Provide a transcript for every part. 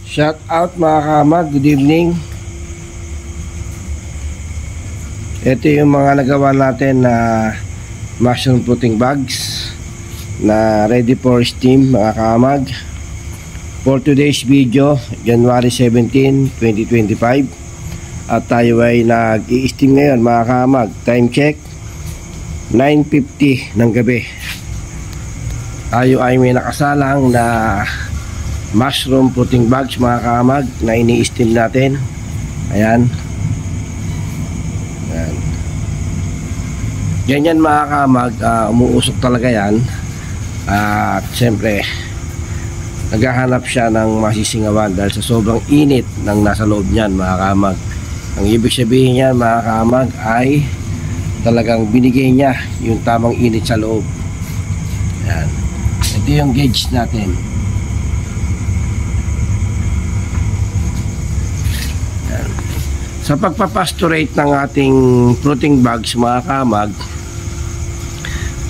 Shout out mga kamag, good evening. Ito yung mga nagawa natin na mushroom fruiting bags na ready for steam mga kamag. For today's video, January 17, 2025. At tayo ay nag-i-steam ngayon mga kamag. Time check 9:50 ng gabi. Tayo ay may nakasalang na mushroom fruiting bags mga kamag na ini-steam natin. Ayan. Ayan. Ganyan mga kamag, umuusok talaga yan. At siyempre naghahanap siya ng masisingawan dahil sa sobrang init ng nasa loob niyan mga kamag. Ang ibig sabihin niyan mga kamag ay talagang binigay niya yung tamang init sa loob. Ayan. Ito yung gauge natin. Ayan. Sa pagpapasturate ng ating fruiting bags mga kamag,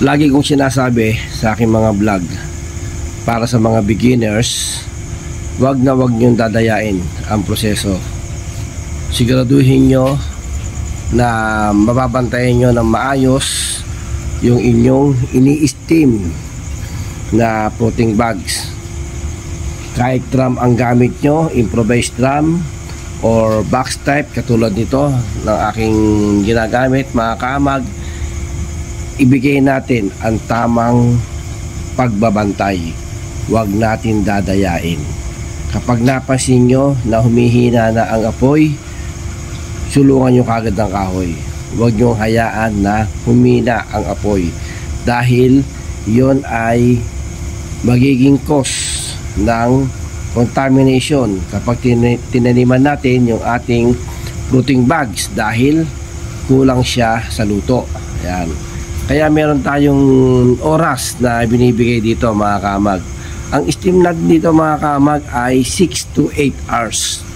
lagi kong sinasabi sa aking mga vlog, para sa mga beginners, wag na wag niyong dadayain ang proseso. Siguraduhin nyo na mababantayan nyo ng maayos yung inyong ini-steam na fruiting bags. Kahit drum ang gamit nyo, improvised drum or box type katulad nito ng aking ginagamit mga kamag, ibigay natin ang tamang pagbabantay. Huwag natin dadayain. Kapag napansin nyo na humihina na ang apoy, sulungan nyo kagad ng kahoy. Huwag nyo hayaan na humina ang apoy dahil yon ay magiging cause ng contamination kapag tinaniman natin yung ating fruiting bags dahil kulang siya sa luto. Ayan. Kaya meron tayong oras na binibigay dito mga kamag. Ang steam natin dito mga kamag ay 6 to 8 hours.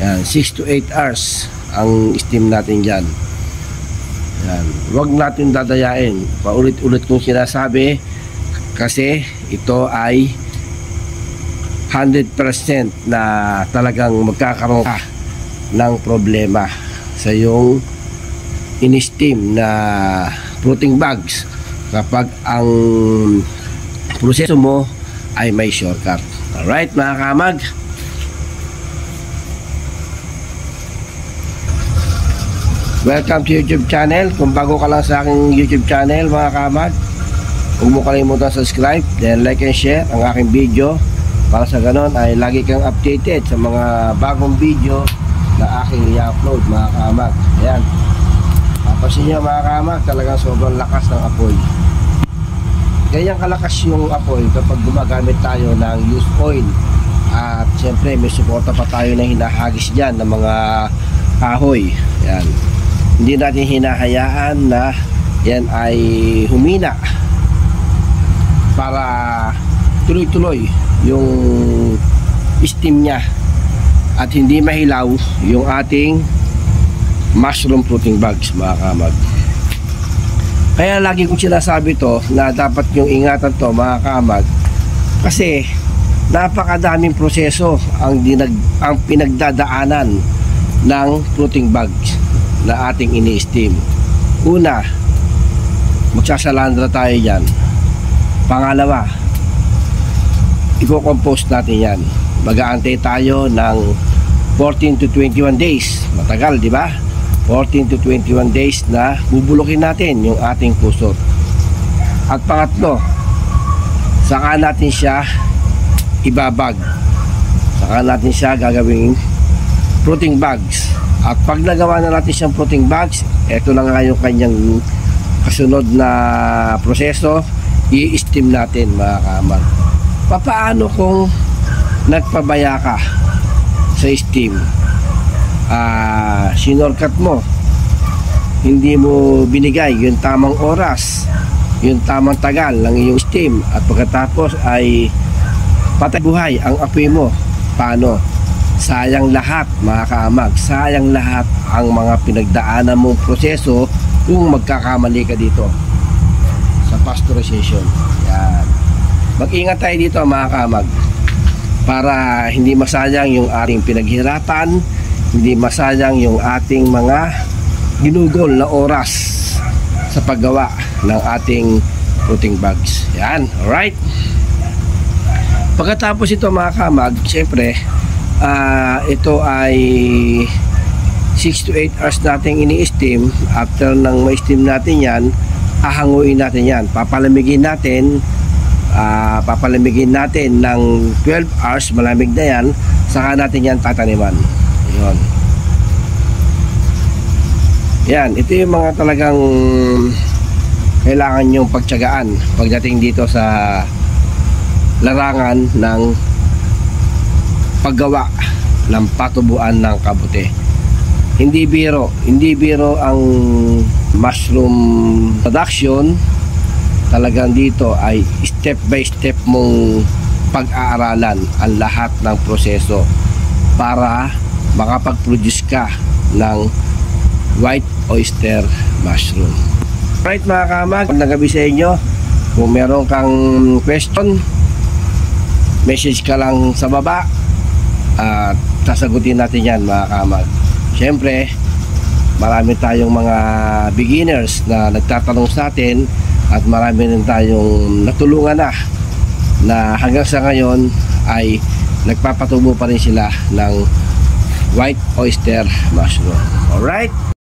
Yan, 6 to 8 hours ang steam natin dyan. Yan. Huwag natin dadayain. Paulit-ulit kong sinasabi kasi ito ay 100% na talagang magkakaroon ka ng problema sa iyong in-steam na fruiting bags kapag ang proseso mo ay may shortcut. Alright mga kamag, welcome to YouTube channel. Kung bago ka lang sa aking YouTube channel mga kamag, huwag mo kalimutan subscribe, then like and share ang aking video para sa ganon ay lagi kang updated sa mga bagong video na aking i-upload mga kamag. Ayan, papansin nyo mga kamag, talagang sobrang lakas ng apoy. Ganyang kalakas yung apoy kapag gumagamit tayo ng used oil. At siyempre may suporta pa tayo na hinahagis dyan ng mga kahoy. Yan. Hindi natin hinahayaan na yan ay humina para tuloy-tuloy yung steam niya at hindi mahilaw yung ating mushroom fruiting bags mga kamag. Kaya lagi kong sinasabi to na dapat yung ingatan to mga kamag kasi napakadaming proseso ang pinagdadaanan ng fruiting bags na ating ini-steam. Una, magsasalandra tayo dyan. Pangalawa, i-compost natin yan. Mag-aantay tayo ng 14 to 21 days. Matagal, di ba? 14 to 21 days na bubulukin natin yung ating kusot. At pangatlo, saka natin siya ibabag. Saka natin siya gagawing fruiting bags. At pag nagawa na natin siyang fruiting bags, eto na nga yung kanyang kasunod na proseso, i-steam natin mga kamag. Papaano kung nagpabaya ka sa steam? Sinorkat mo, hindi mo binigay yung tamang oras, yung tamang tagal ng iyong steam, at pagkatapos ay patay buhay ang apoy mo. Paano? Sayang lahat mga kamag, sayang lahat ang mga pinagdaanan mong proseso kung magkakamali ka dito sa pasteurization. Yan. Mag-ingat tayo dito mga kamag. para hindi masayang yung ating pinaghirapan, hindi masayang yung ating mga ginugol na oras sa paggawa ng ating fruiting bags. Yan, alright. Pagkatapos ito mga kamag, syempre ito ay 6 to 8 hours nating ini-steam. After nang ma-steam natin yan, hahanguin natin yan, papalamigin natin ng 12 hours, malamig na yan, saka natin yan tataniman. Yun. Yan, ito yung mga talagang kailangan yung pagtiyagaan pagdating dito sa larangan ng paggawa ng patubuan ng kabute. Hindi biro ang mushroom production. Talagang dito ay step by step mong pag-aaralan ang lahat ng proseso para makapag-produce ka ng white oyster mushroom. Right mga kamag, nagabi sa inyo. Kung meron kang question, message ka lang sa baba at sasagutin natin yan mga kamag. Siyempre, marami tayong mga beginners na nagtatanong sa atin at marami rin tayong natulungan na hanggang sa ngayon ay nagpapatubo pa rin sila ng white oyster mushroom. Alright?